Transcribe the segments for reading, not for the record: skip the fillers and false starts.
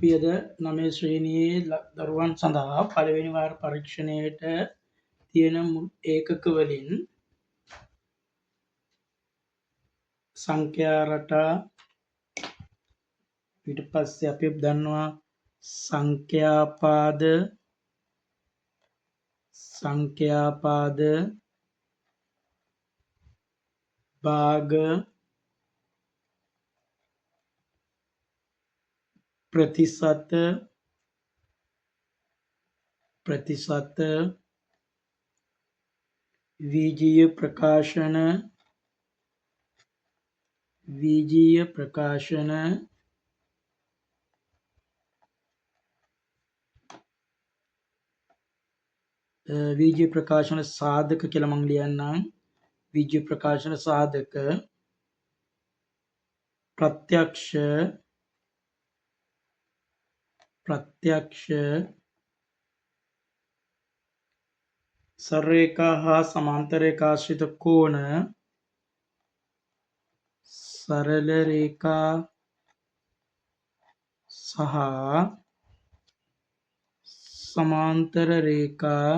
අපි අද 9 ශ්‍රේණියේ දරුවන් සඳහා පළවෙනි වාර පරීක්ෂණයට තියෙන ඒකක වලින් සංඛ්‍යා රටා ඊට පස්සේ අපි දන්නවා සංඛ්‍යාපාද භාග ප්‍රතිශත විජීය ප්‍රකාශන සාධක කියලා මම ලියන්නම්. විජීය ප්‍රකාශන සාධක ප්‍රත්‍යක්ෂ සරලරේඛා හා සමාන්තර රේඛා ආශ්‍රිත කෝණ සරල රේඛා සහ සමාන්තර රේඛා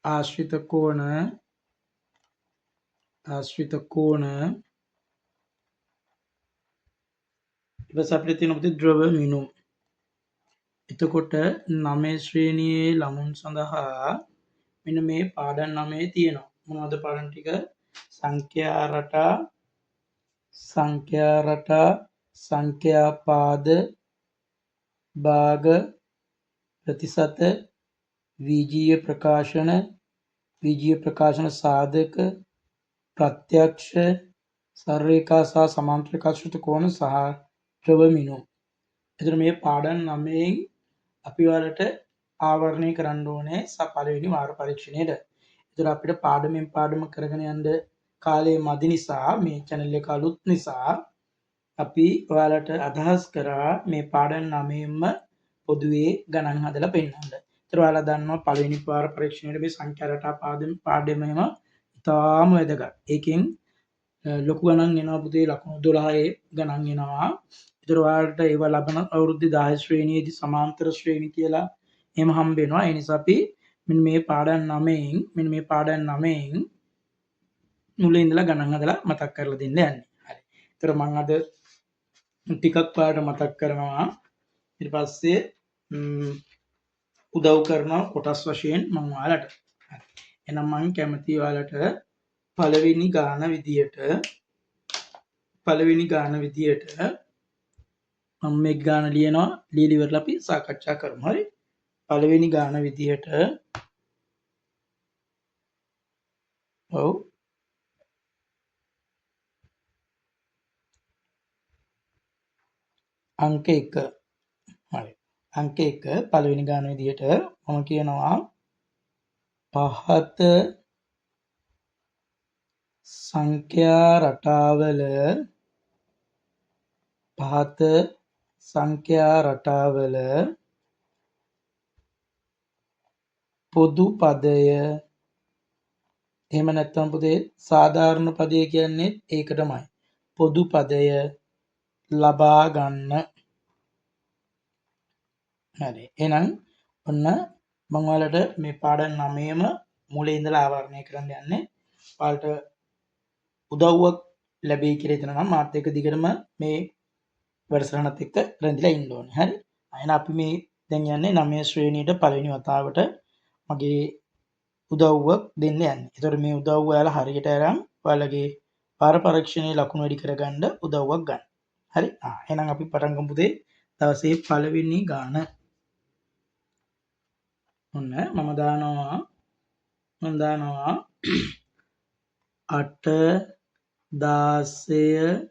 ආශ්‍රිත කෝණ ඊපස් අපිට තියෙන පුතේ ද්‍රව මිනුම්. එතකොට 9 ශ්‍රේණියේ ළමුන් සඳහා මෙන්න මේ පාඩම් 9 තියෙනවා. මොනවද පාඩම් ටික? සංඛ්‍යා රටා සංඛ්‍යාපාද භාග ප්‍රතිශත විජීය ප්‍රකාශන සාධක ප්‍රත්‍යක්ෂ සරල රේඛා සහ සමාන්තර රේඛා ආශ්‍රිත කෝණ සහ ද්‍රව මිනුම්. එතන මේ පාඩම් 9න් අපි ඔයාලට ආවරණය කරන්න ඕනේ පළවෙනි වාර පරීක්ෂණයට. එතන අපිට පාඩමෙන් පාඩම කරගෙන යන්න කාලය මදි නිසා මේ channel එක අලුත් නිසා අපි ඔයාලට අදහස් කරා මේ පාඩම් 9න්ම පොදුවේ ගණන් හදලා පෙන්නන්න. ඒතර ඔයාලා දන්නවා පළවෙනි වාර පරීක්ෂණයේ මේ සංඛ්‍යා රටා පාඩමෙම ඉතාම වැදගත්. ඒකෙන් ලොකු ගණන් එනවා පුතේ, ලකුණු 12 ගණන් එනවා. ඒතර ඔයාලට ඒව ලබන අවුරුද්දේ 10 ශ්‍රේණියේදී සමාන්තර ශ්‍රේණි කියලා එහෙම හම්බ වෙනවා. ඒ නිසා අපි මෙන්න මේ පාඩම් 9න් මුලින් ඉඳලා ගණන් හදලා මතක් කරලා දෙන්න යන්නේ. හරි. ඒතර මම අද ටිකක් පාඩම මතක් කරනවා. ඊට පස්සේ උදව් කරන කොටස් වශයෙන් මම ඔයාලට. හරි. එහෙනම් මම කැමතියි ඔයාලට පළවෙනි ගාන විදියට මම මේ ගාන ලියනවා. ලියලි ඉවරලා අපි සාකච්ඡා කරමු. හරි. පළවෙනි ගාන විදියට අංක 1. හරි. අංක 1 පළවෙනි ගාන විදියට මම කියනවා පහත සංඛ්‍යා රටාවල පොදු පදය, එහෙම නැත්නම් පුතේ සාධාරණ පදය කියන්නේ ඒකටමයි. පොදු පදය ලබා ගන්න. හරි. එහෙනම් ඔන්න මම ඔයාලට මේ පාඩම් 9ම මුලින් ඉඳලා ආවරණය කරන්න යන්නේ. ඔයාලට උදව්වක් ලැබෙයි කියලා හිතනවා නම් මාත් එක්ක දිගටම මේ වැඩසටහනත් එක්ක රැඳිලා ඉන්න ඕනේ. හරි. එහෙනම් අපි මේ දැන් යන්නේ 9 ශ්‍රේණියට පළවෙනි වතාවට මගේ උදව්වක් දෙන්න යන්නේ. ඒතකොට මේ උදව්ව ඔයාලා හරියට අරන් ඔයාලගේ පාර පරීක්ෂණයේ ලකුණු වැඩි කරගන්න උදව්වක් ගන්න. හරි. එහෙනම් අපි පටන් ගමු පුතේ. දවසේ පළවෙනි ගාන. ඔන්න මම දානවා 8 16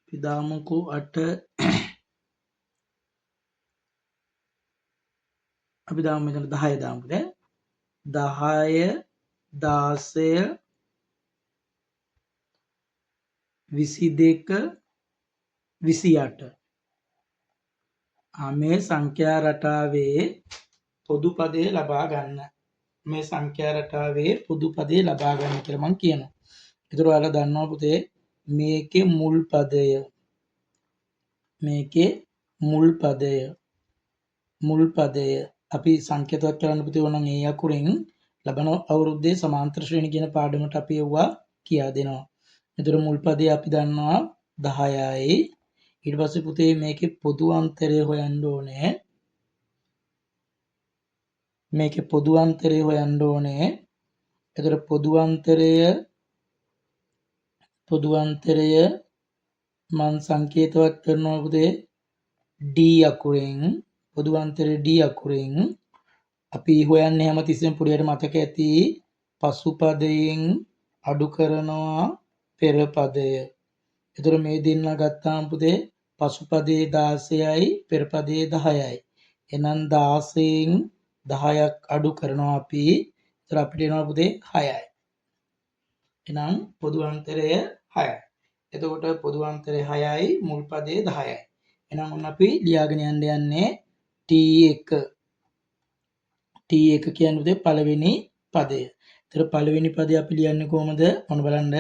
අපි දාමුකෝ 8 අපි දාමු මෙතන 10 දාමු දැන් 10 16 22 28 මේ සංඛ්‍යා රටාවේ පොදු පදය ලබා ගන්න. මේ සංඛ්‍යා රටාවේ පොදු පදේ ලබා ගන්න කියලා මම කියනවා. ඒතර ඔයාලා දන්නවා පුතේ මේකේ මුල් පදය අපි සංකේතවත් කරන්න පුතේ ඕනනම් ඒ අකුරෙන් ලබන අවුරුද්දේ සමාන්තර ශ්‍රේණි කියන පාඩමට අපි යවුවා කියා දෙනවා. ඒතර මුල් පදේ අපි දන්නවා 10යි. ඊට පස්සේ පුතේ මේකේ පොදු අන්තරය හොයන්න ඕනේ. ඒතර පොදු අන්තරය මම සංකේතවත් කරනවා පුතේ D අකුරෙන්. පොදු අන්තරය D අකුරෙන් අපි හොයන්නේ හැමතිස්සෙම පුරියට මතක ඇති පසුපදයෙන් අඩු කරනවා පෙර පදය. ඒතර මේ දෙන්න ගත්තාම පුතේ පසුපදයේ 16යි පෙර පදයේ 10යි. එහෙනම් 16න් 10ක් අඩු කරනවා අපි. ඒතර අපිට එනවා පුතේ 6යි. එහෙනම් පොදු අන්තරය 6යි. එතකොට පොදු අන්තරය 6යි මුල් පදයේ 10යි. එහෙනම් ඔන්න අපි ලියාගෙන යන්නේ T1 කියන්නේ පුතේ පළවෙනි පදය. ඒතර පළවෙනි පදය අපි ලියන්නේ කොහොමද? ඔන්න බලන්න.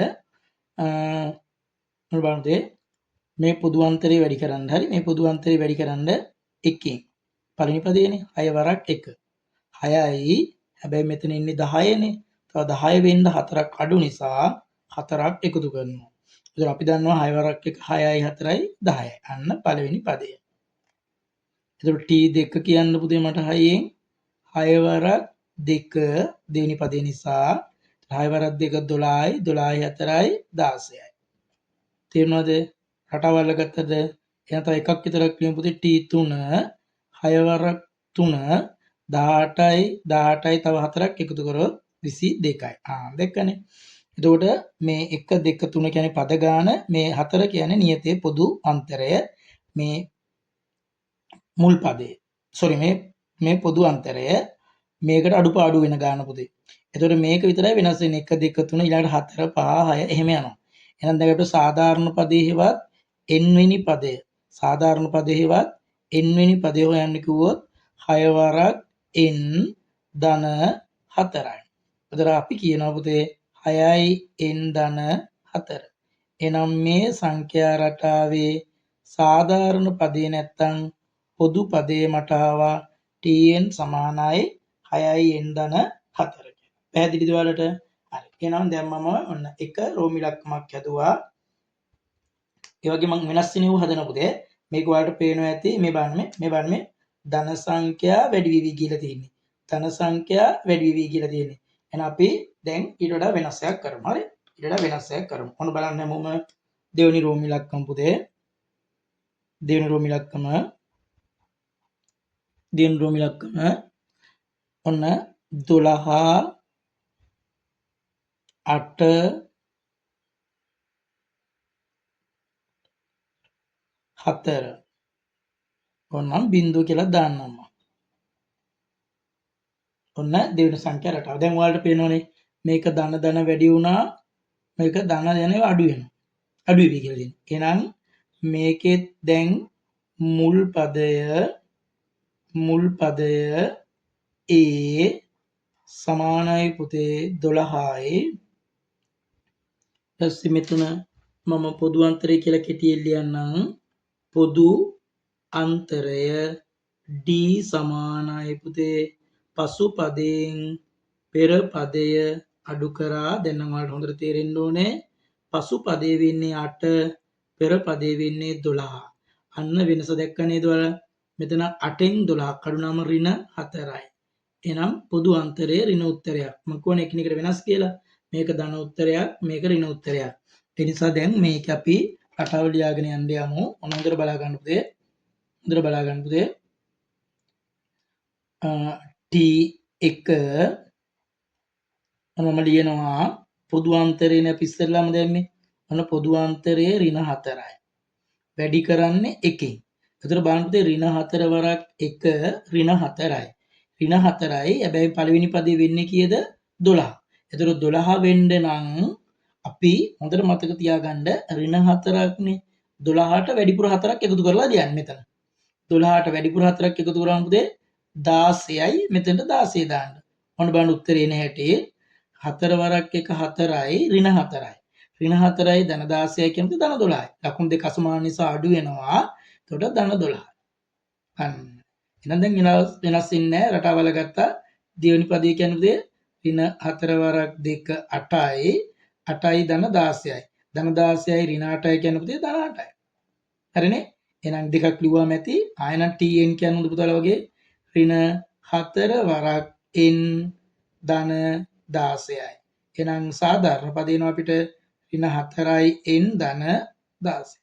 මේ පොදු අන්තරය වැඩි කරන්න. හරි මේ පොදු අන්තරය වැඩි කරන්න 1කින්. පළවෙනි පදයනේ 6 වරක් 1. 6යි. හැබැයි මෙතන ඉන්නේ 10නේ. තව 10 වෙන්න 4ක් අඩු නිසා 4ක් එකතු කරනවා. ඒතර අපි දන්නවා 6 වරක් 1 6යි 4යි 10යි. අන්න පළවෙනි පදය. ඒතර T2 කියන්න පුතේ මට 6න් 6 වරක් 2 දෙවෙනි පදේ නිසා 6 වරක් 2 12යි 12යි 4යි 16යි. තේරුණාද? රටාවල් ගත්තද? එහෙනම් තව එකක් විතරක් ලියමු පුතේ T3 6 වරක් 3 18යි 18යි තව 4ක් එකතු කරොත් 22යි. දැක්කනේ. එතකොට මේ 1 2 3 කියන්නේ පද ගාන, මේ 4 කියන්නේ නියතයේ පොදු අන්තරය. මේ මුල් පදේ. මේ පොදු අන්තරය මේකට අඩුපාඩු වෙන ගාන පුතේ. එතකොට මේක විතරයි වෙනස් වෙන්නේ 1 2 3 ඊළඟට 4 5 6 එහෙම යනවා. එහෙනම් දැන් අපිට සාධාරණ පදේවත් n වෙනි පදය. සාධාරණ පදේවත් n වෙනි පදය හොයන්න කිව්වොත් 6 වරක් n ධන 4යි. එතකොට අපි කියනවා පුතේ 6යි n ධන 4. එහෙනම් මේ සංඛ්‍යා රටාවේ සාධාරණ පදේ නැත්තම් පොදු පදේ මට ආවා Tn සමානයි 6යි n ධන 4 කියලා. පැහැදිලිද ඔයාලට? හරි. එහෙනම් දැන් මම ඔන්න එක රෝමි ලක්කමක් හැදුවා. ඒ වගේ මම වෙනස් වෙනව හදන පුතේ. මේක ඔයාලට පේනවා ඇති මේ බලන්න ධන සංඛ්‍යා වැඩි වෙවි කියලා තියෙන්නේ. ධන සංඛ්‍යා වැඩි වෙවි කියලා තියෙන්නේ. එහෙනම් අපි දැන් ඊට වඩා වෙනසක් කරමු. හරි? ඊට වඩා වෙනසක් කරමු. ඔන්න බලන්න හැමෝම දෙවෙනි රෝමි ලක්කම පුතේ. දෙවෙනි රෝමි ලක්කම ඔන්න 12 8 4 ඔන්නම් බිංදුව කියලා දාන්නම්. ඔන්න දෙවෙනි සංඛ්‍යා රටාව. දැන් ඔයාලට පේනවනේ මේක ධන වැඩි වුණා, මේක ධන අඩු වෙනවා. අඩු වෙවි කියලා තියෙනවා. එහෙනම් මේකෙත් දැන් මුල් පදය A සමානයි පුතේ 12යි. ඊපස්සේ මෙතන මම පොදු අන්තරය කියලා කෙටියෙන් ලියන්නම්. පොදු අන්තරය D සමානයි පුතේ පසු පදයෙන් පෙර පදය අඩු කරා. දැන් නම් ඔයාලට හොඳට තේරෙන්න ඕනේ. පසු පදේ වෙන්නේ 8, පෙර පදේ වෙන්නේ 12. අන්න වෙනස දැක්ක නේද ඔයාලා? මෙතන 8න් 12ක් අඩු නම් ඍණ 4යි. එහෙනම් පොදු අන්තරය ඍණ උත්තරයක්. මම කියන්නේ එකිනෙකට වෙනස් කියලා. මේක ධන උත්තරයක්, මේක ඍණ උත්තරයක්. ඒ නිසා දැන් මේක අපි රටාව ලියාගෙන යන්න යමු. හොඳට බලා ගන්න පුතේ. T1 මම ලියනවා පොදු අන්තරේනේ අපි ඉස්සෙල්ලාම දැම්මේ. ඔන්න පොදු අන්තරය ඍණ 4යි. වැඩි කරන්නේ 1කින්. එතකොට බලන්න පුතේ ඍණ 4 වරක් 1 ඍණ 4යි. ඍණ 4යි. හැබැයි පළවෙනි පදේ වෙන්නේ කීයද? 12. එතකොට 12 වෙන්න නම් අපි හොඳට මතක තියාගන්න ඍණ 4ක්නේ. 12ට වැඩිපුර 4ක් එකතු කරලා ලියන්න මෙතන. 12ට වැඩිපුර 4ක් එකතු කරාම පුතේ 16යි. මෙතනට 16 දාන්න. ඔන්න බලන්න උත්තරේ එන හැටි 4 වරක් 1 4යි ඍණ 4යි. ඍණ 4යි ධන 16යි කියනකොට ධන 12යි. ලකුණු දෙක අසමාන නිසා අඩු වෙනවා. එතකොට ධන 12යි. අන්න. එහෙනම් දැන් වෙනස් වෙන්නේ නැහැ. රටාවල ගත්තා. දෙවෙනි පදේ කියන්නේ ඍණ 4 වරක් 2 8යි 8යි ධන 16යි. ධන 16යි ඍණ 8යි කියනකොට ධන 8යි. හරිනේ? එහෙනම් දෙකක් ලිව්වම ඇති. ආයෙනම් tn කියන්නේ උඩ පුතාලා වගේ ඍණ 4 වරක් n ධන 16යි. එහෙනම් සාධාරණ පද එනවා අපිට ඍණ 4යි n ධන 16.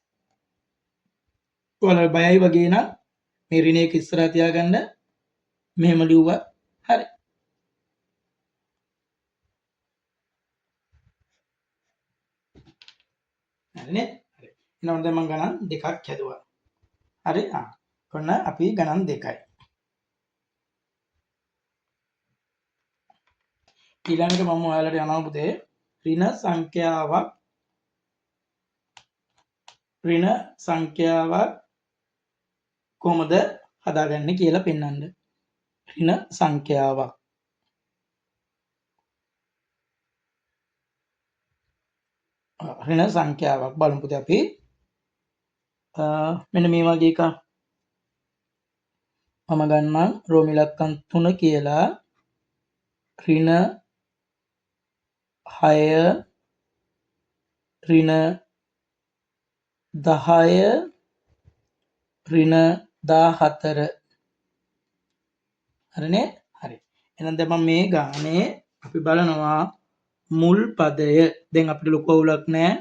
ඔයාලා බයයි වගේ නම් මේ ඍණයක ඉස්සරහ තියාගන්න මෙහෙම ලිව්වා. හරි. හරිනේ? හරි. එහෙනම් දැන් මම ගණන් දෙකක් හැදුවා. හරි? ඔන්න අපි ගණන් දෙකයි. ඊළඟට මම ඔයාලට යනවා පුතේ ඍණ සංඛ්‍යාවක් කොහොමද හදාගන්නේ කියලා පෙන්වන්න. ඍණ සංඛ්‍යාවක් බලමු පුතේ අපි මෙන්න මේ වගේ එකක් මම ගන්නම් රෝම ඉලක්කම් 3 කියලා ඍණ 6 ඍණ 10 ඍණ 14 හරිනේ? හරි. එහෙනම් දැන් මම මේ ගානේ අපි බලනවා මුල් පදය. දැන් අපිට ලොකු අවුලක් නැහැ.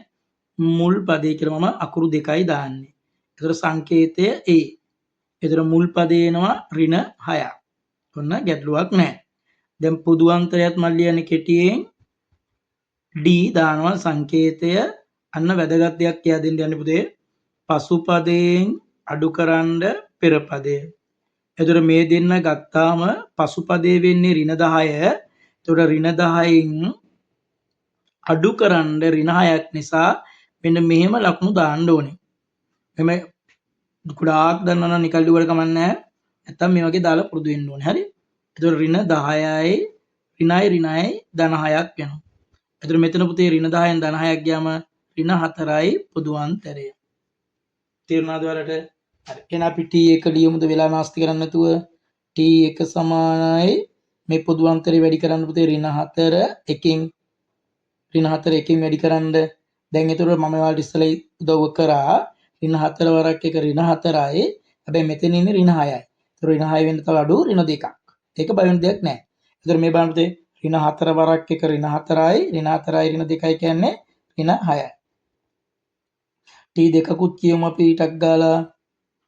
මුල් පදේ කියලා මම අකුරු දෙකයි දාන්නේ. ඒතර සංකේතය A. ඒතර මුල් පදේ එනවා ඍණ 6ක්. ඔන්න ගැටලුවක් නැහැ. දැන් පොදු අන්තරයත් මම ලියන්නේ කෙටියෙන් D දානවා සංකේතය. අන්න වැදගත් දෙයක් කියා දෙන්න යන්නේ පුතේ. පසු පදයෙන් අඩුකරනද පෙර පදය. එතකොට මේ දෙන්න ගත්තාම පසු පදේ වෙන්නේ ඍණ 10. එතකොට ඍණ 10න් අඩුකරනද ඍණ 6ක් නිසා මෙන්න මෙහෙම ලකුණු දාන්න ඕනේ. එමෙ ගොඩාක් දන්නවා නම් නිකන් ලිව්වට කමක් නැහැ. නැත්තම් මේ වගේ දාලා පුරුදු වෙන්න ඕනේ. හරි? එතකොට ඍණ 10යි ඍණයි ධන 6ක් වෙනවා. එතකොට මෙතන පුතේ ඍණ 10න් ධන 6ක් ගියාම ඍණ 4යි පොදු අන්තරය. තේරුණාද ඔයාලට? හරි. එහෙනම් අපි t1 ලියමුද වෙලා නාස්ති කරන්නේ නැතුව t1 සමානයි මේ පොදු අන්තරය වැඩි කරන්න පුතේ ඍණ 4 1කින් ඍණ 4 1කින් වැඩි කරන්න. දැන් ඒතකොට මම ඔයාලට ඉස්සෙල්ලා උදව් කරා ඍණ 4 වරක් 1 ඍණ 4යි. හැබැයි මෙතන ඉන්නේ ඍණ 6යි. ඒතකොට ඍණ 6 වෙන්න තව අඩු ඍණ 2ක්. ඒක බය වෙන දෙයක් නැහැ. ඒතකොට මේ බලන්න පුතේ ඍණ 4 වරක් 1 ඍණ 4යි ඍණ 4යි ඍණ 2යි කියන්නේ ඍණ 6යි. t දෙකකුත් කියමු අපි ඊටක් ගාලා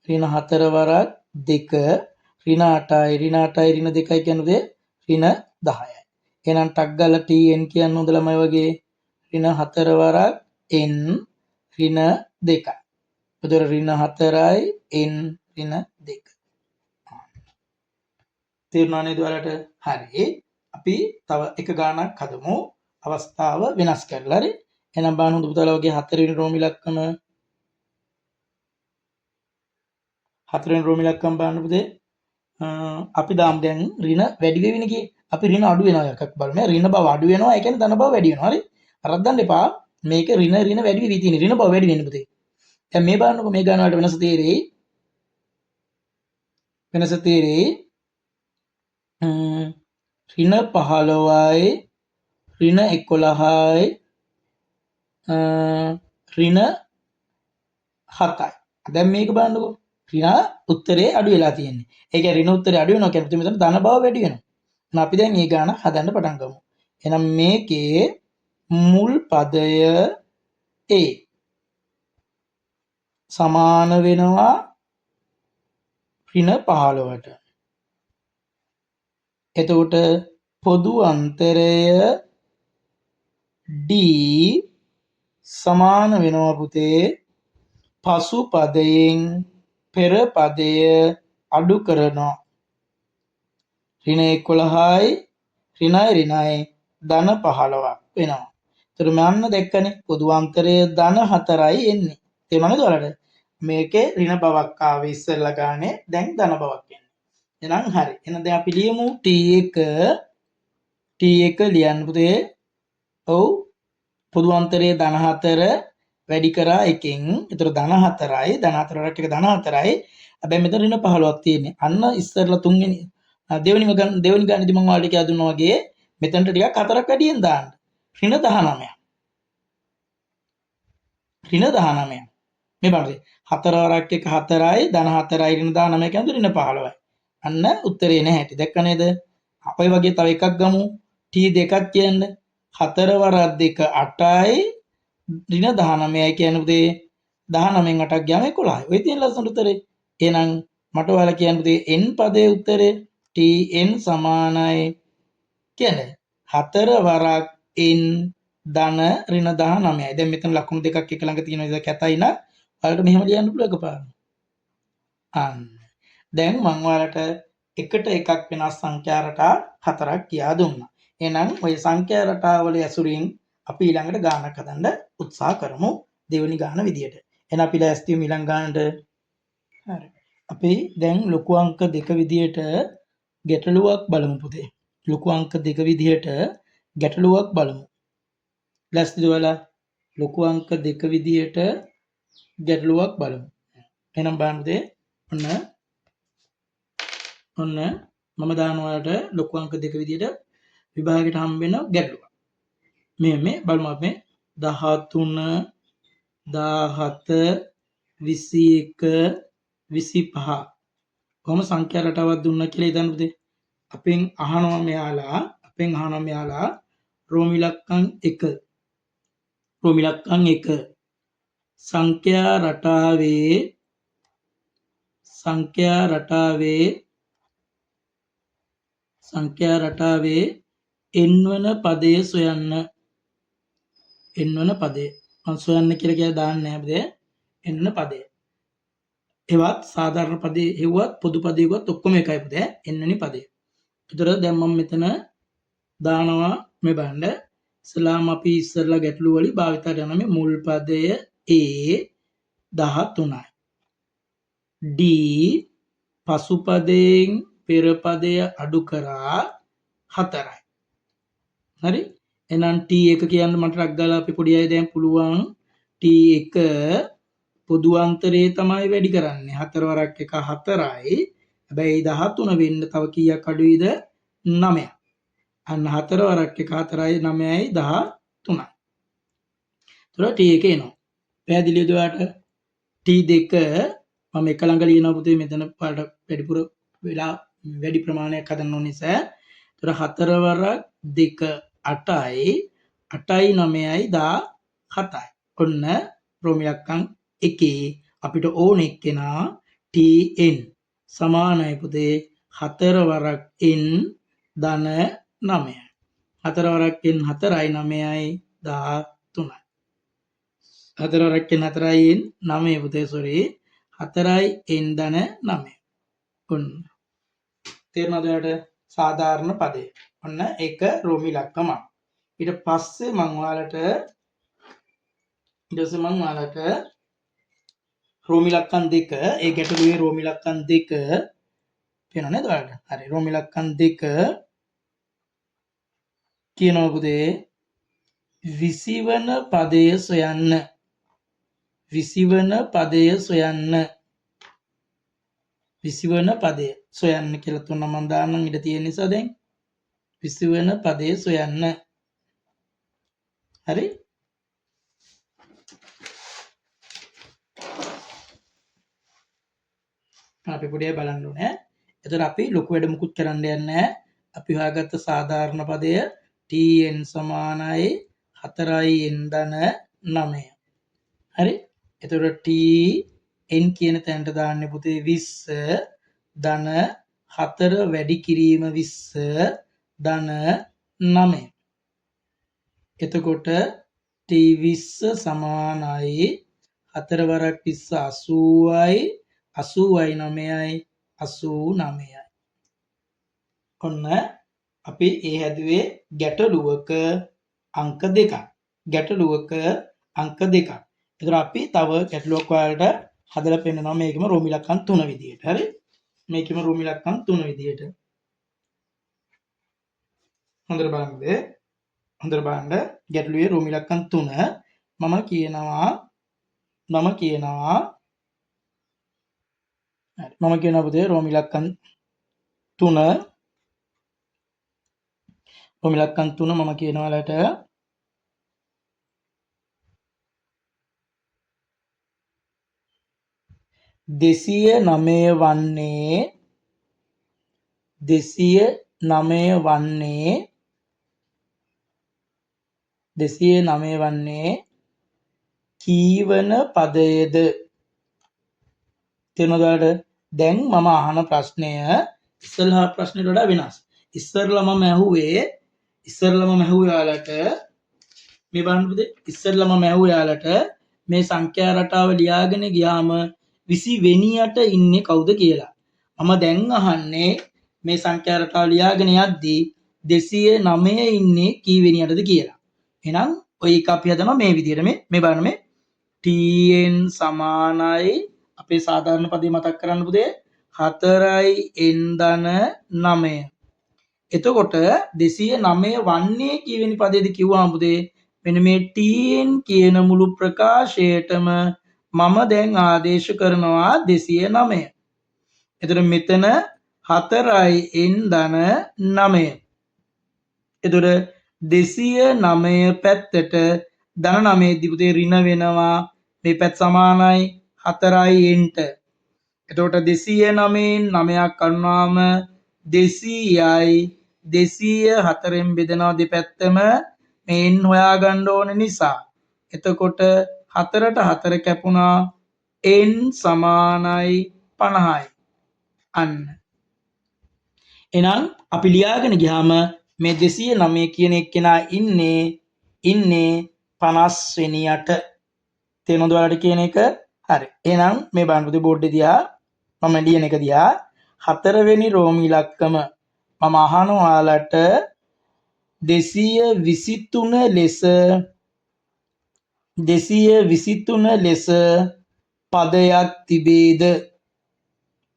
ඍණ 4 වරක් 2 ඍණ 8යි ඍණ 8යි ඍණ 2යි කියන්නේ ඍණ 10යි. එහෙනම් ටක් ගාලා tn කියන්න හොඳ ළමයි වගේ ඍණ 4 වරක් n ඍණ 2යි. එතකොට ඍණ 4යි n ඍණ 2. තේරුණා නේද ඔයාලට? හරි. අපි තව එක ගානක් හදමු. අවස්ථාව වෙනස් කරලා හරි. එහෙනම් බලන්න හොඳ පුතාලා වගේ 4 වෙනි රෝම ඉලක්කම 4 වෙනි රෝම ඉලක්කම බලන්න පුතේ. අපි දාමු දැන් ඍණ වැඩි වෙවිනේ කියේ. අපි ඍණ අඩු වෙනවා එකක් බලමු. ඍණ බව අඩු වෙනවා. ඒ කියන්නේ ධන බව වැඩි වෙනවා. හරි. අරක් ගන්න එපා. මේක ඍණ වැඩි වෙවි තියෙන්නේ. ඍණ බව වැඩි වෙන්නේ පුතේ. දැන් මේ බලන්නකො මේ ගාන වලට වෙනස තේරෙයි. ඍණ 15යි ඍණ 11යි ඍණ 7යි. දැන් මේක බලන්නකො. ඍණ උත්තරේ අඩු වෙලා තියෙන්නේ. ඒ කියන්නේ ඍණ උත්තරේ අඩු වෙනවා කියන්නේ මෙතන ධන බව වැඩි වෙනවා. එහෙනම් අපි දැන් මේ ගාන හදන්න පටන් ගමු. එහෙනම් මේකේ මුල් පදය A සමාන වෙනවා ඍණ 15ට. එතකොට පොදු අන්තරය D සමාන වෙනවා පුතේ පසු පදයෙන් පෙර පදය අඩු කරනවා. ඍණ 11යි ඍණයි ධන 15ක් වෙනවා. ඒතර මම දැක්කනේ පොදු අන්තරය ධන 4යි එන්නේ. තේරුණාද ඔයාලට? මේකේ ඍණ බවක් ආවේ ඉස්සෙල්ලා ගානේ දැන් ධන බවක් එන්නේ. එහෙනම් හරි. එහෙනම් දැන් අපි ලියමු t1 T1 ලියන්න පුතේ. ඔව් පොදු අන්තරයේ ධන 4 වැඩි කරා එකෙන්. ඒතර ධන 4යි ධන 4 වලට එක ධන 4යි. හැබැයි මෙතන ඍණ 15ක් තියෙන්නේ. අන්න ඉස්සරලා තුන්වෙනි දෙවෙනි ගණිතය මම ඔයාලට කියලා දුන්නා වගේ මෙතනට ටිකක් 4ක් වැඩියෙන් දාන්න. ඍණ 19. ඍණ 19. මේ බලන්න. 4 වරක් එක 4යි ධන 4යි ඍණ 19 කියන්නේ ඍණ 15යි. අන්න උත්තරේ නැහැ. දැක්ක නේද? අපේ වගේ තව එකක් ගමු. T2ක් කියන්නේ 4 වරක් 2 8යි ඍණ 19යි කියන්නේ පුතේ 19න් 8ක් ගියාම 11යි. ඔය තියෙන ලස්සන උත්තරේ. එහෙනම් මට ඔයාලා කියන්න පුතේ n පදයේ උත්තරේ Tn සමානයි කියන්නේ 4 වරක් n ධන ඍණ 19යි. දැන් මෙතන ලකුණු දෙකක් එක ළඟ තියෙනවා. ඒක කැතයි නම් ඔයාලට මෙහෙම ලියන්න පුළුවන් එකපාරට. අන්න. දැන් මම ඔයාලට එකට එකක් වෙනස් සංඛ්‍යා රටා 4ක් කියා දුන්නා. එහෙනම් ওই සංඛ්‍යා රටාවල ඇසුරින් අපි ඊළඟට ගානක් හදන්න උත්සාහ කරමු දෙවෙනි ගාන විදියට. එහෙනම් අපි ලෑස්ති වෙමු ඊළඟ ගානට. හරි. අපි දැන් ලොකු අංක 2 විදියට ගැටලුවක් බලමු පුතේ. ලොකු අංක 2 විදියට ගැටලුවක් බලමු. ලෑස්තිද ඔයාලා? ලොකු අංක 2 විදියට ගැටලුවක් බලමු. එහෙනම් බලන්න පුතේ. ඔන්න මම දානවා ඔයාලට ලොකු අංක 2 විදියට විභාගයට හම්බ වෙන ගැටලුවක්. මේ බලමු අපි 13 17 21 25 කොහොම සංඛ්‍යා රටාවක් දුන්නා කියලා හිතන්න පුතේ. අපෙන් අහනවා මෙයාලා රෝම ඉලක්කම් 1 සංඛ්‍යා රටාවේ n වන පදය සොයන්න. n වන පදය මම සොයන්න කියලා දාන්නේ නැහැ පුතේ. n වන පදය. එවත් සාධාරණ පදේ හෙව්වත් පොදු පදේකවත් ඔක්කොම එකයි පුතේ. n වෙනි පදය. ඒතර දැන් මම මෙතන දානවා මේ බලන්න. ඉස්ලාම අපි ඉස්සරලා ගැටළු වලින් භාවිතයට යන මේ මුල් පදය a 13යි. d පසු පදයෙන් පෙර පදය අඩු කරා 4යි. හරි? එහෙනම් T1 කියන්න මට රක් ගාලා අපි පොඩි අය දැන් පුළුවන් T1 පොදු අන්තරේ තමයි වැඩි කරන්නේ. 4 වරක් 1 4යි. හැබැයි 13 වෙන්න තව කීයක් අඩුයිද? 9ක්. අන්න 4 වරක් 1 4යි 9යි 13යි. ඒතර T1 එනවා. පැහැදිලිද ඔයාලට? T2 මම එක ළඟ ලියනවා පුතේ මෙතන පාඩ වැඩිපුර වෙලා වැඩි ප්‍රමාණයක් හදන්න ඕන නිසා. ඒතර 4 වරක් 2 8යි 8යි 9යි 17යි. ඔන්න රෝම ඉලක්කම් 1 අපිට ඕන එක්කෙනා Tn සමානයි පුතේ 4 වරක් n ධන 9යි. 4 වරක් n 4යි 9යි 13යි. 4 වරක් n 4යි n 9 පුතේ sorry 4යි n ධන 9. ඔන්න තේරුණාද ඔයාලට? සාධාරණ පදේ. ඔන්න ඒක රෝම ඉලක්කම. ඊට පස්සේ මම ඔයාලට රෝම ඉලක්කම් 2 ඒ ගැටලුවේ රෝම ඉලක්කම් 2 පේනව නේද ඔයාලට? හරි රෝම ඉලක්කම් 2 කියනවා පුතේ 20 වන පදය සොයන්න. 20 වන පදය සොයන්න. 20 වන පදය සොයන්න කියලා තුන මම දාන්නම් ඉඩ තියෙන නිසා දැන් 20 වන පදය සොයන්න. හරි? අපි පොඩි බලන්න ඕනේ. එතකොට අපි ලොකු වැඩ මුකුත් කරන්න යන්නේ නැහැ. අපි හොයාගත්ත සාධාරණ පදය Tn සමානයි 4යි n ධන 9. හරි? එතකොට Tn කියන තැනට දාන්නේ පුතේ 20 ධන 4 වැඩි කිරීම 20 ධන 9. එතකොට T20 සමානයි 4 වරක් 20 80යි 9යි 89යි. ඔන්න අපි ඒ හැදුවේ ගැටලුවක අංක 2ක්. ඒතර අපි තව ගැටලුවක් ඔයාලට හදලා පෙන්නනවා මේකෙම රෝම ඉලක්කම් 3 විදියට. හරි? මේකෙම රෝම ඉලක්කම් 3 විදියට. හොඳට බලන්න ගැටලුවේ රෝම ඉලක්කම් 3 මම කියනවා පුතේ රෝම ඉලක්කම් 3 මම කියනවා ලට 209 වන්නේ කීවන පදයේද? තේරෙනවද? දැන් මම අහන ප්‍රශ්නය ඉස්සෙල්ලා ප්‍රශ්නෙට වඩා වෙනස්. ඉස්සෙල්ලා මම ඇහුවේ ඔයාලට මේ බලන්න පුතේ ඉස්සෙල්ලා මම ඇහුවේ ඔයාලට මේ සංඛ්‍යා රටාව ලියාගෙන ගියාම 20 වෙනියට ඉන්නේ කවුද කියලා. මම දැන් අහන්නේ මේ සංඛ්‍යා රටාව ලියාගෙන යද්දී 209 ඉන්නේ කී වෙනියටද කියලා. එහෙනම් ඔය එක අපි හදනවා මේ විදිහට මේ බලන්න මේ tn සමානයි අපේ සාධාරණ පදේ මතක් කරන්න පුතේ 4යි n ධන 9. එතකොට 209 වන්නේ කීවෙනි පදේද කිව්වම පුතේ මෙන්න මේ tn කියන මුළු ප්‍රකාශයටම මම දැන් ආදේශ කරනවා 209. එතකොට මෙතන 4යි n ධන 9. එතකොට 209 පැත්තට ධන 9 දී පුතේ ඍණ වෙනවා මේ පැත්ත සමානයි 4යි nට. එතකොට 209න් 9ක් කඩනවාම 200යි 204න් බෙදෙනවා දෙපැත්තම මේ n හොයාගන්න ඕන නිසා. එතකොට 4ට 4 කැපුණා n සමානයි 50යි. අන්න. එහෙනම් අපි ලියාගෙන ගියාම මේ 209 කියන එක්කෙනා ඉන්නේ 50 වෙනියට. තේරෙනවද ඔයාලට කියන එක? හරි. එහෙනම් මේ බලන්න පුතේ බෝඩ් එක දිහා මම ලියන එක දිහා 4 වෙනි රෝම ඉලක්කම මම අහනවා ඔයාලට 223 ලෙස පදයක් තිබේද?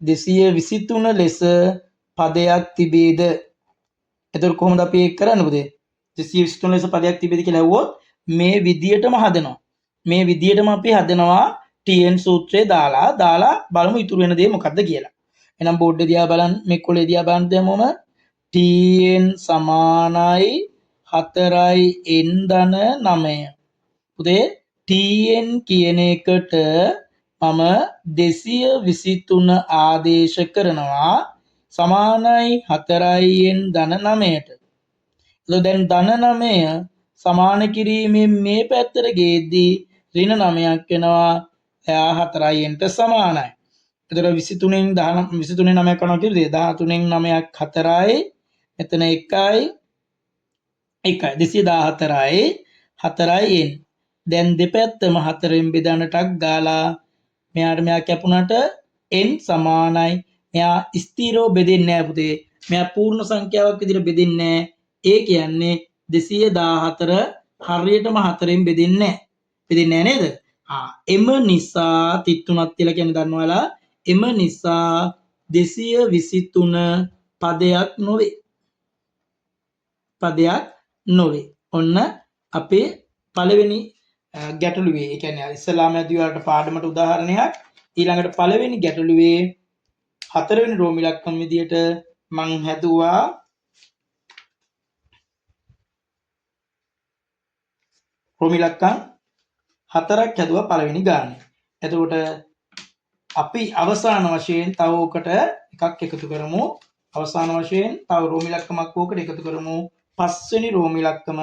223 ලෙස පදයක් තිබේද? එතකොට කොහොමද අපි ඒක කරන්නේ පුතේ? 223 ලෙස පදයක් තිබේද කියලා ඇහුවොත් මේ විදියටම හදනවා. මේ විදියටම අපි හදනවා tn සූත්‍රය දාලා බලමු ඉතුරු වෙන දේ මොකක්ද කියලා. එහෙනම් බෝඩ් එක දිහා බලන්න මේ කොලේ දිහා බලන්න දැම්මම tn සමානයි 4යි n ධන 9. පුතේ tn කියන එකට මම 223 ආදේශ කරනවා සමානයි 4යි n ධන 9ට. එතකොට දැන් ධන 9 සමාන කිරීමෙන් මේ පැත්තට ගේද්දී ඍණ 9ක් වෙනවා. එයා 4යි nට සමානයි. එතකොට 23න් 23න් 9ක් කරනවා කිව්වද? 13න් 9ක් 4යි. මෙතන 1යි 214යි 4යි n. දැන් දෙපැත්තම 4න් බෙදන්න ටක් ගාලා මෙයා කැපුණට n සමානයි. මෙයා ස්ථිරව බෙදෙන්නේ නැහැ පුතේ. මෙයා පූර්ණ සංඛ්‍යාවක් විදිහට බෙදෙන්නේ නැහැ. ඒ කියන්නේ 214 හරියටම 4න් බෙදෙන්නේ නේද? එම නිසා 33ක් කියලා කියන්නේ දන්නවලා එම නිසා 223 පදයක් නොවේ. ඔන්න අපේ පළවෙනි ගැටලුවේ ඒ කියන්නේ ඉස්ලාම ඇදී වලට පාඩමට උදාහරණයක් ඊළඟට පළවෙනි ගැටලුවේ 4 වෙනි රෝම ඉලක්කම විදියට මං හැදුවා රෝම ඉලක්කම් 4ක් හැදුවා පළවෙනි ගානේ. එතකොට අපි අවසාන වශයෙන් තව උකට එකක් එකතු කරමු. අවසාන වශයෙන් තව රෝම ඉලක්කමක් උකට එකතු කරමු. 5 වෙනි රෝම ඉලක්කම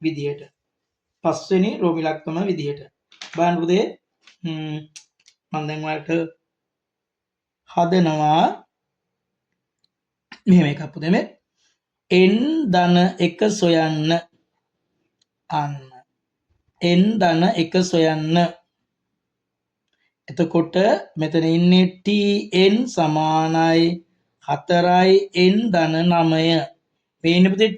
විදියට. 5 වෙනි රෝම ඉලක්කම විදියට. බලන්න පුතේ මම දැන් ඔයාලට හදනවා මෙහෙම එකක් පුතේ මේ n ධන 1 සොයන්න. අන්න n ධන 1 සොයන්න. එතකොට මෙතන ඉන්නේ tn සමානයි 4යි n ධන 9. මේ ඉන්නේ පුතේ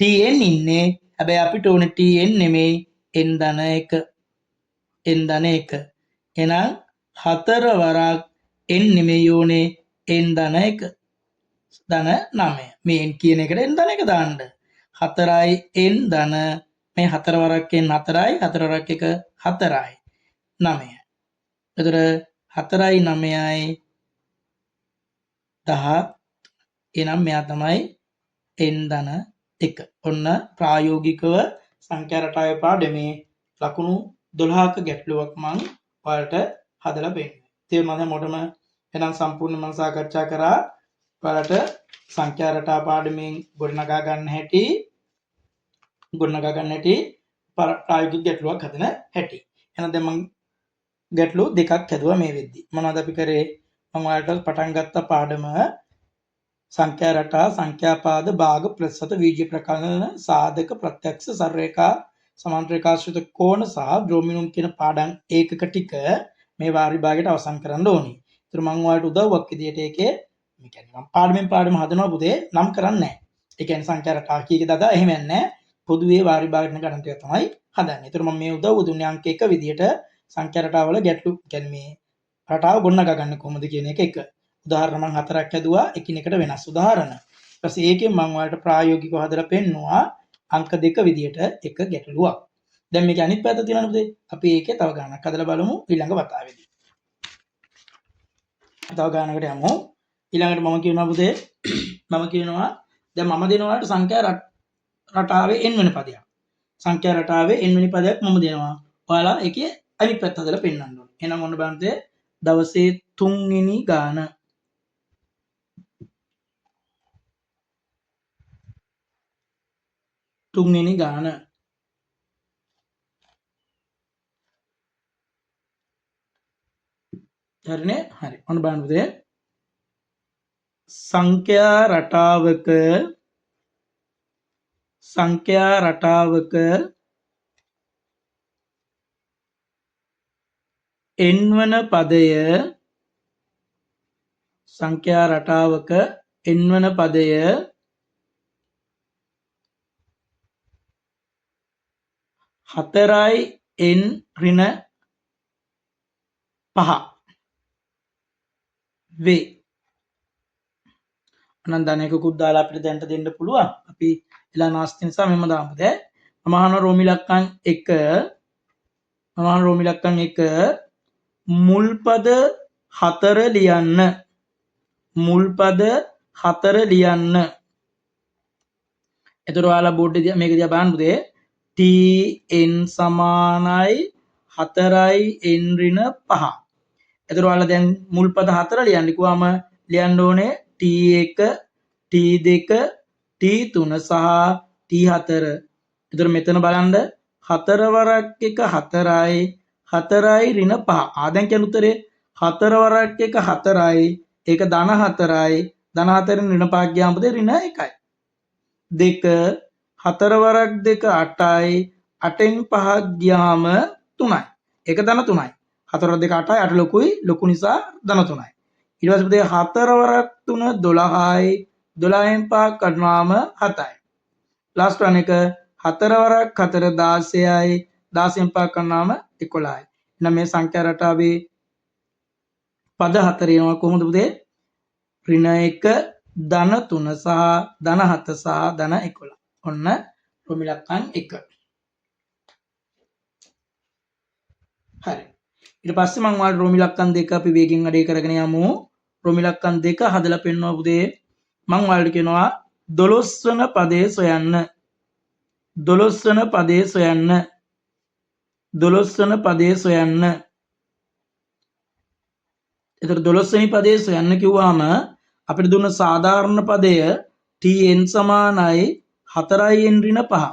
tn ඉන්නේ. හැබැයි අපිට ඕනේ tn නෙමෙයි n ධන 1. එහෙනම් 4 වරක් n නෙමෙයි ඕනේ n ධන 1. ධන 9. මේ n කියන එකට n ධන එක දාන්න. 4යි n ධන මේ 4 වරක් n 4යි 4 වරක් 1 4යි 9. එතකොට 4යි 9යි 10. එහෙනම් මෙයා තමයි n ධන 1. ඔන්න ප්‍රායෝගිකව සංඛ්‍යා රටාවේ පාඩමේ ලකුණු 12ක ගැටලුවක් මම ඔයාලට හදලා පෙන්නනවා. තේරුණාද මොඩම? එහෙනම් සම්පූර්ණ මම සාකච්ඡා කරා ඔයාලට සංඛ්‍යා රටා පාඩමෙන් ගොඩනගා ගන්න හැටි ප්‍රායෝගික ගැටලුවක් හදන හැටි. එහෙනම් දැන් මම ගැටලු දෙකක් හදුවා මේ වෙද්දි. මොනවද අපි කරේ? මම ඔයාලට පටන් ගත්ත පාඩම සංඛ්‍යා රටා සංඛ්‍යාපාද භාග ප්‍රතිශත වීජ්‍ය ප්‍රකරණ සාධක ප්‍රත්‍යක්ෂ සරලරේඛා සමාන්තර රේඛාශ්‍රිත කෝණ සහ ඩ්‍රොමිනුම් කියන පාඩම් ඒකක ටික මේ වාර විභාගයට අවසන් කරන්න ඕනි. ඒතර මම ඔයාලට උදව්වක් විදියට ඒකේ මේ කියන්නේ මම පාඩම හදනවා පුතේ නම් කරන්නේ නැහැ. ඒ කියන්නේ සංඛ්‍යා රටා කීයක දදා එහෙම නැහැ. පොදුවේ වාර විභාගයට ගණන් ටික තමයි හදන්නේ. ඒතර මම මේ උදව්ව දුන්නේ අංක 1 විදියට සංඛ්‍යා රටාවල ගැටලු කියන්නේ මේ රටාව ගොඩනගා ගන්න කොහොමද කියන එක. උදාහරණ මම හතරක් හැදුවා එකිනෙකට වෙනස් උදාහරණ. ඊට පස්සේ ඒකෙන් මම ඔයාලට ප්‍රායෝගිකව හදලා පෙන්නුවා අංක 2 විදියට එක ගැටලුවක්. දැන් මේකේ අනිත් පැත්ත තියෙනවනේ පුතේ. අපි ඒකේ තව ගානක් හදලා බලමු ඊළඟ වතාවේදී. තව ගානකට යමු. ඊළඟට මම කියනවා පුතේ මම කියනවා දැන් මම දෙනවා ඔයාලට සංඛ්‍යා රටාවේ n වෙනි පදයක්. සංඛ්‍යා රටාවේ n වෙනි පදයක් මම දෙනවා. ඔයාලා ඒකේ අනිත් පැත්ත හදලා පෙන්නන්න ඕනේ. එහෙනම් ඔන්න බලන්න පුතේ දවසේ 3 වෙනි ගාන තුන්වෙනි ගාන හරිනේ හරි ඔන්න බලන්න පුතේ සංඛ්‍යා රටාවක n වන පදය සංඛ්‍යා රටාවක n වන පදය 4යි n ඍණ 5 වේ. අනන් ධනයකකුත් දාලා අපිට දැන්ට දෙන්න පුළුවන්. අපි එලා නාස්ති නිසා මෙහෙම දාමු. දැන් මම අහන රෝමි ලක්කම් 1 මුල් පද 4 ලියන්න. මුල් පද 4 ලියන්න. එතකොට ඔයාලා බෝඩ් එක මේක දිහා බලන්න පුතේ. tn සමානයි 4යි n ඍණ 5. එතකොට ඔයාලා දැන් මුල් පද 4 ලියන්න කිව්වම ලියන්න ඕනේ t1 t2 t3 සහ t4. එතකොට මෙතන බලන්න 4 වරක් 1 4යි 4යි ඍණ 5. දැන් කියන උත්තරේ 4 වරක් 1 4යි ඒක ධන 4යි ධන 4න් ඍණ 5 ගියාම පුතේ ඍණ 1යි. 2 4 වරක් 2 8යි 8න් 5ක් ගියාම 3යි. ඒක ධන 3යි. 4 වරක් 2 8යි 8 ලොකු නිසා ධන 3යි. ඊට පස්සේ පුතේ 4 වරක් 3 12යි 12න් 5ක් කඩනවාම 7යි. ලාස්ට් වන එක 4 වරක් 4 16යි 16න් 5ක් කඩනවාම 11යි. එහෙනම් මේ සංඛ්‍යා රටාවේ පද 4 එනවා කොහොමද පුතේ? ඍණ 1 ධන 3 සහ ධන 7 සහ ධන 11. ඔන්න රෝමි ලක්කම් 1. හරි. ඊට පස්සේ මම ඔයාලට රෝමි ලක්කම් 2 අපි වේගෙන් අඩේ කරගෙන යමු. රෝමි ලක්කම් 2 හදලා පෙන්නනවා පුතේ. මම ඔයාලට කියනවා 12 වන පදේ සොයන්න. 12 වන පදේ සොයන්න. 12 වන පදේ සොයන්න. එතකොට 12 වෙනි පදේ සොයන්න කිව්වම අපිට දුන්න සාධාරණ පදය tn සමානයි 4යි n ඍණ 5.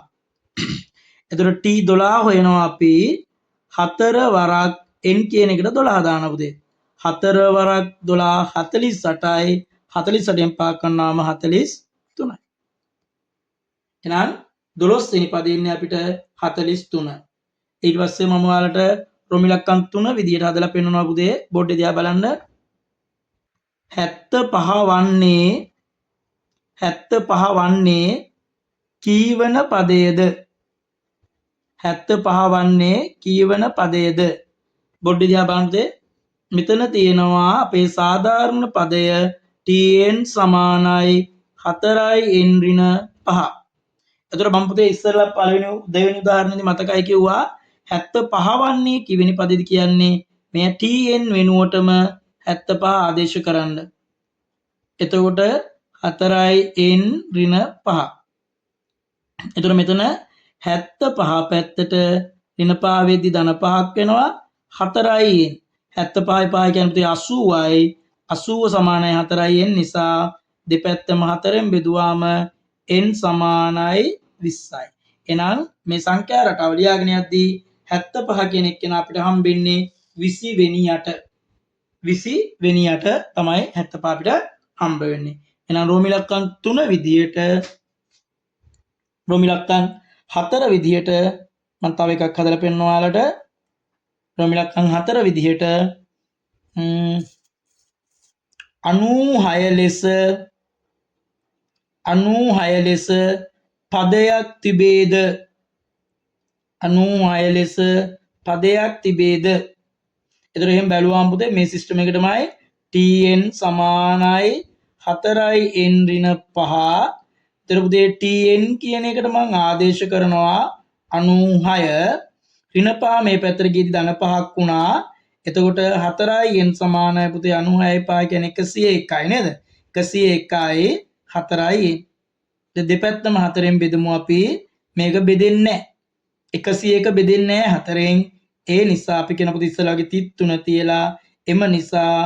එතකොට t12 හොයනවා අපි 4 වරක් n කියන එකට 12 දාන පුතේ. 4 වරක් 12 48යි 48න් 5 කරනවාම 43යි. එහෙනම් 12 වෙනි පදේ ඉන්නේ අපිට 43. ඊට පස්සේ මම ඔයාලට රෝමි ලක්කම් 3 විදියට හදලා පෙන්නනවා පුතේ. බෝඩ් එක දිහා බලන්න. 75 වන්නේ කීවන පදයේද? 75 වන්නේ කීවන පදයේද? බොඩ් දිහා බලන්න. මෙතන තියෙනවා අපේ සාධාරණ පදය t tn සමානයි 4n ඍණ 5. එතකොට මම පුතේ ඉස්සෙල්ලා දෙවෙනි උදාහරණෙදි මතකයි කිව්වා 75 වන්නේ කිවෙනි පදෙදි කියන්නේ මේ tn වෙනුවටම 75 ආදේශ කරන්න. එතකොට 4n ඍණ 5. එතකොට මෙතන 75 පැත්තට ඍණ 5 වෙද්දි ධන 5ක් වෙනවා 4n. 75යි 5 කියන්නේ 80යි 80 සමානයි 4n නිසා දෙපැත්තම 4න් බෙදුවාම n සමානයි 20යි. එහෙනම් මේ සංඛ්‍යා රටාව ලියාගෙන යද්දී 75 කියන එක්කෙනා අපිට හම්බෙන්නේ 20 වෙනියට. 20 වෙනියට තමයි 75 අපිට හම්බ වෙන්නේ. එහෙනම් රෝම ඉලක්කම් 3 විදියට රෝම ඉලක්කම් 4 විදියට මම තව එකක් හදලා පෙන්නනවා ඔයාලට. රෝම ඉලක්කම් 4 විදියට 96 ලෙස පදයක් තිබේද? 96 ලෙස පදයක් තිබේද? එතකොට එහෙම බැලුවාම පුතේ මේ සිස්ටම් එකටමයි tn සමානයි 4n ඍණ 5. එතකොට පුතේ tn කියන එකට මම ආදේශ කරනවා 96 ඍණ 5 මේ පැත්තට ගියදී ධන 5ක් වුණා. එතකොට 4n සමානයි පුතේ 96යි 5 කියන්නේ 101යි නේද? 101යි 4යි. දෙපැත්තම 4න් බෙදමු අපි. මේක බෙදෙන්නේ නැහැ. 101 බෙදෙන්නේ නැහැ 4න්. ඒ නිසා අපි කියන පුතේ ඉස්සලාගේ 33 තියලා එම නිසා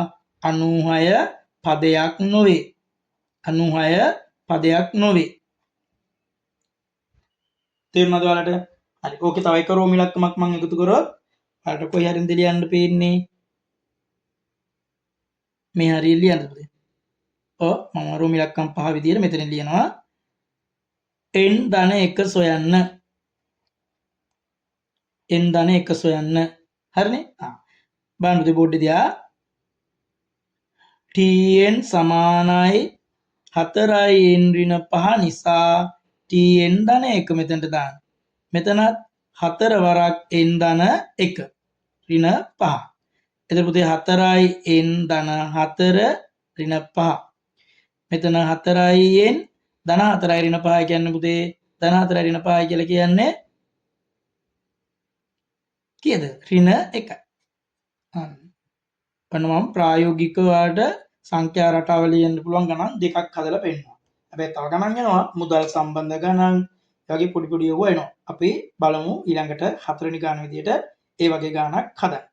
96 පදයක් නොවේ. 96 පදයක් නොවේ. තේරුණාද ඔයාලට? හරි. ඕකේ තව එක රෝම ඉලක්කමක් මම එකතු කරොත් ඔයාලට කොයි හරින්ද ලියන්න පේන්නේ? මේ හරිය ලියන්නද පුතේ? ඔව් මම රෝම ඉලක්කම් 5 විදියට මෙතන ලියනවා. n ධන 1 සොයන්න. n ධන 1 සොයන්න. හරිනේ? බලන්න පුතේ බෝඩ් එක දිහා. tn සමානයි 4n ඍණ 5 නිසා tn ධන 1 මෙතනට දාන්න. මෙතනත් 4 වරක් n ධන 1 ඍණ 5. එතකොට පුතේ 4n ධන 4 ඍණ 5. මෙතන 4n ධන 4යි ඍණ 5 කියන්නේ පුතේ ධන 4යි ඍණ 5යි කියලා කියන්නේ කීයද? ඍණ 1යි. ඔන්න මම ප්‍රායෝගිකව ඔයාලට සංඛ්‍යා රටාව ලියන්න පුළුවන් ගණන් දෙකක් හදලා පෙන්නනවා. හැබැයි තව ගණන් එනවා මුදල් සම්බන්ධ ගණන් වගේ පොඩි පොඩි ඒවා එනවා. අපි බලමු ඊළඟට 4 වෙනි ගාන විදියට ඒ වගේ ගානක් හදන්න.